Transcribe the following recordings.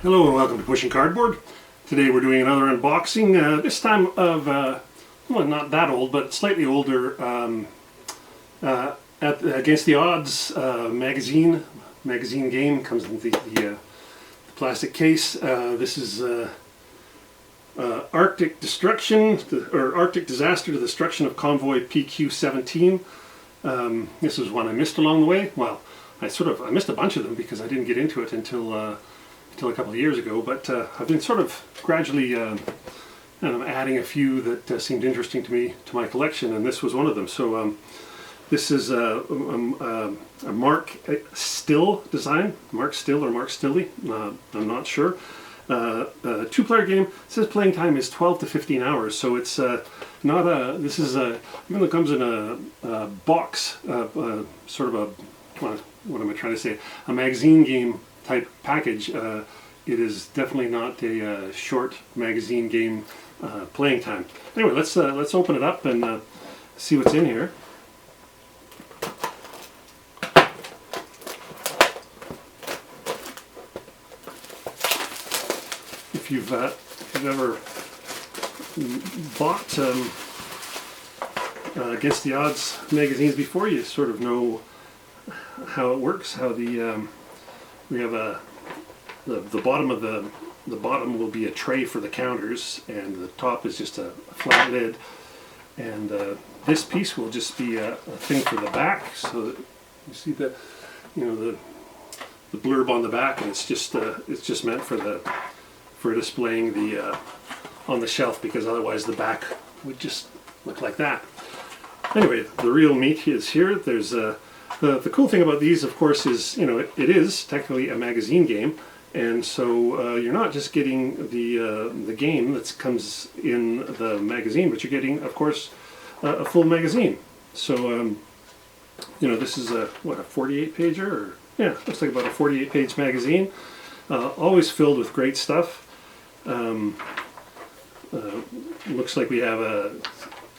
Hello and welcome to Pushing Cardboard. Today we're doing another unboxing, this time of, well, not that old, but slightly older, Against the Odds magazine game. Comes in the plastic case. This is Arctic Destruction, or Arctic Disaster to the Destruction of Convoy PQ-17. This was one I missed along the way. Well, I missed a bunch of them because I didn't get into it until a couple of years ago, but I've been sort of gradually adding a few that seemed interesting to me to my collection, and this was one of them. So this is a Mark Still design, Mark Still or Mark Stilly, I'm not sure. Two-player game. It says playing time is 12 to 15 hours, so it's not a, this is a, even though it comes in a box, sort of a, what am I trying to say, a magazine game type package, it is definitely not a short magazine game playing time. Anyway, let's open it up and see what's in here. If you've ever bought Against the Odds magazines before, you sort of know how it works. How we have the bottom of the bottom will be a tray for the counters, and the top is just a flat lid, and this piece will just be a thing for the back. So that you see the blurb on the back, and it's just meant for displaying the on the shelf, because otherwise the back would just look like that. Anyway, the real meat is here. There's the cool thing about these, of course, is it is technically a magazine game, and so you're not just getting the game that comes in the magazine, but you're getting, of course, a full magazine. So this is a 48 pager, or yeah, looks like about a 48-page magazine, always filled with great stuff. Looks like we have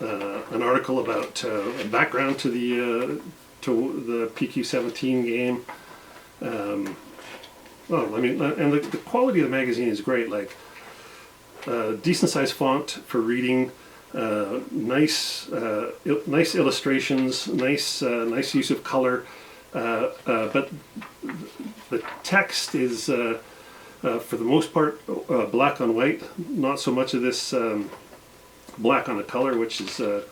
an article about a background to the PQ-17 game. Well, I mean, and the quality of the magazine is great. Like decent sized font for reading, nice illustrations, nice use of color. But the text is for the most part black on white. Not so much of this black on the color, which is a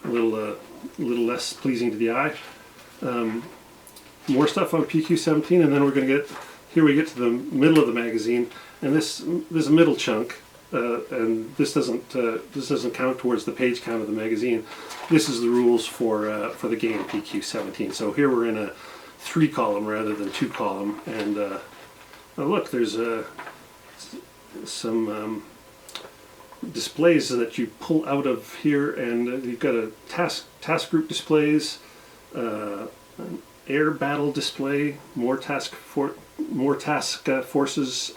little less pleasing to the eye. More stuff on PQ-17, and then we're going to get, here we get to the middle of the magazine, and this is a middle chunk, and this doesn't count towards the page count of the magazine. This is the rules for the game PQ-17. So here we're in a 3-column rather than 2-column, and oh look, there's some displays that you pull out of here, and you've got a task group displays, an air battle display, more task forces,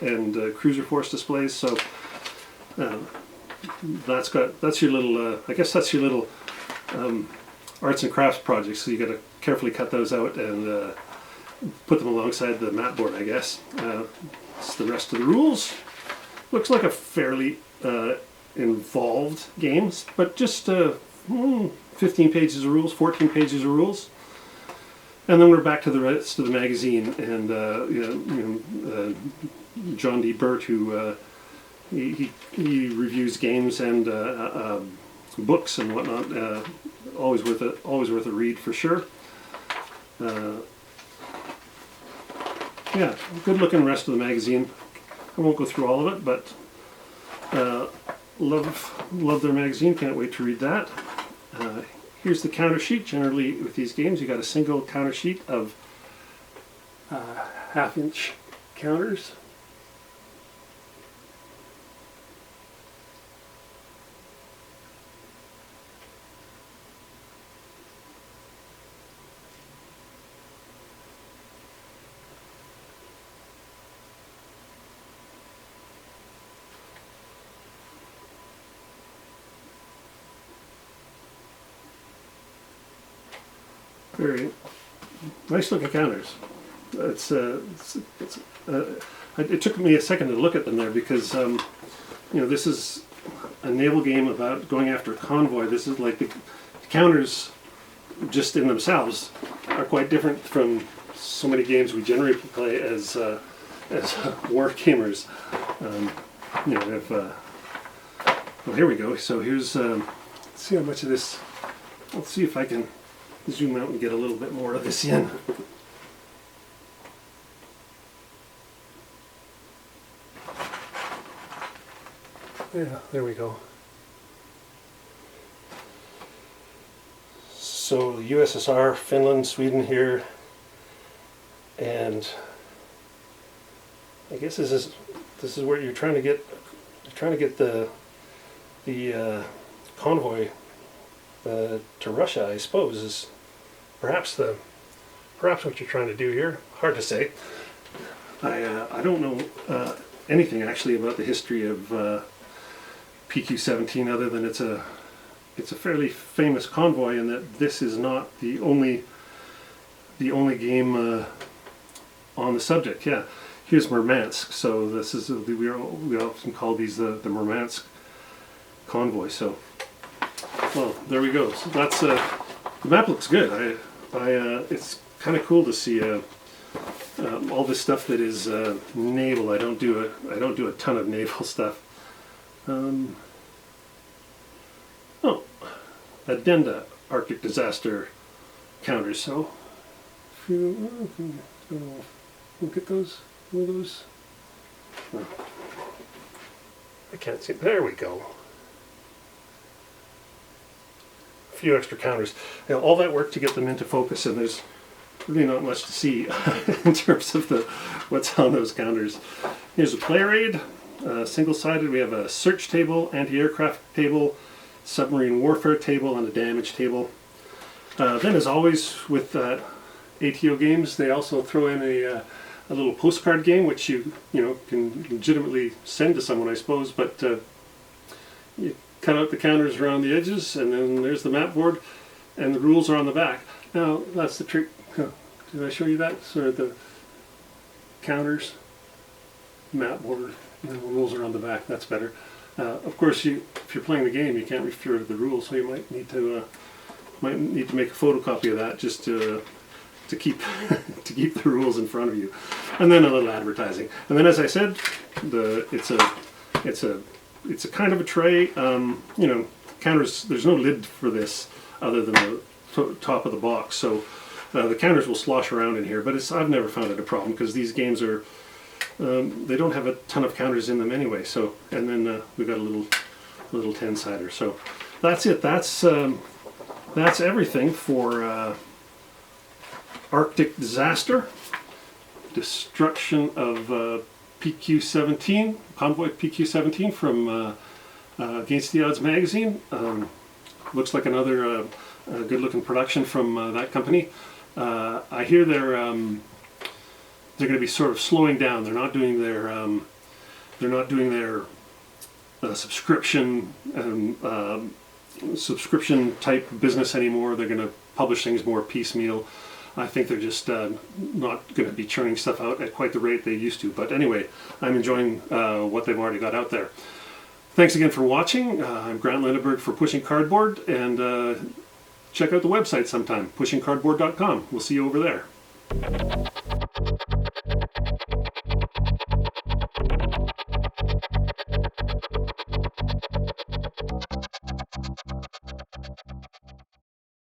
and cruiser force displays. So that's your little I guess that's your little arts and crafts projects. So you got to carefully cut those out and put them alongside the map board, I guess. It's the rest of the rules. Looks like a fairly involved games, but just 15 pages of rules, 14 pages of rules, and then we're back to the rest of the magazine. And John D. Burt, who he reviews games and books and whatnot. Always worth a read for sure. Yeah, good looking rest of the magazine. I won't go through all of it, but love their magazine. Can't wait to read that. Here's the counter sheet. Generally with these games you got a single counter sheet of half-inch counters. Very nice looking counters. It's it took me a second to look at them there because this is a naval game about going after a convoy. This is like the counters just in themselves are quite different from so many games we generally play as war gamers. Well, here we go. So here's let's see how much of this. Let's see if I can zoom out and get a little bit more of this in. Yeah, there we go. So the USSR, Finland, Sweden here, and I guess this is where you're trying to get the convoy to Russia, I suppose, is perhaps what you're trying to do here. Hard to say. I don't know anything actually about the history of PQ-17 other than it's a fairly famous convoy, and that this is not the only game on the subject. Yeah, here's Murmansk. So this is we often call these the Murmansk convoy. So, well, there we go. So that's the map looks good. It's kind of cool to see all this stuff that is naval. I don't do a ton of naval stuff. Addenda Arctic disaster counters. So if you look at those, oh, I can't see. There we go. A few extra counters. Now, all that work to get them into focus, and there's really not much to see in terms of what's on those counters. Here's a player aid, single-sided. We have a search table, anti-aircraft table, submarine warfare table, and a damage table. Then, as always with ATO games, they also throw in a little postcard game, which you can legitimately send to someone, I suppose. But you cut out the counters around the edges, and then there's the map board, and the rules are on the back. Now that's the trick. Did I show you that? Sort of the counters, map board, rules are on the back. That's better. Of course, if you're playing the game, you can't refer to the rules, so you might need to make a photocopy of that just to keep to keep the rules in front of you, and then a little advertising. And then, as I said, it's a kind of a tray. Counters. There's no lid for this other than the top of the box, so the counters will slosh around in here. But I've never found it a problem because these games are. They don't have a ton of counters in them anyway. So, and then we've got a little 10-sider. So that's it. That's everything for Arctic disaster, destruction of PQ-17, convoy PQ-17 from Against the Odds magazine. Looks like another good-looking production from that company. I hear they're going to be sort of slowing down. They're not doing their subscription subscription type business anymore. They're going to publish things more piecemeal. I think they're just not going to be churning stuff out at quite the rate they used to. But anyway, I'm enjoying what they've already got out there. Thanks again for watching. I'm Grant Lindeberg for Pushing Cardboard, and check out the website sometime, pushingcardboard.com. We'll see you over there.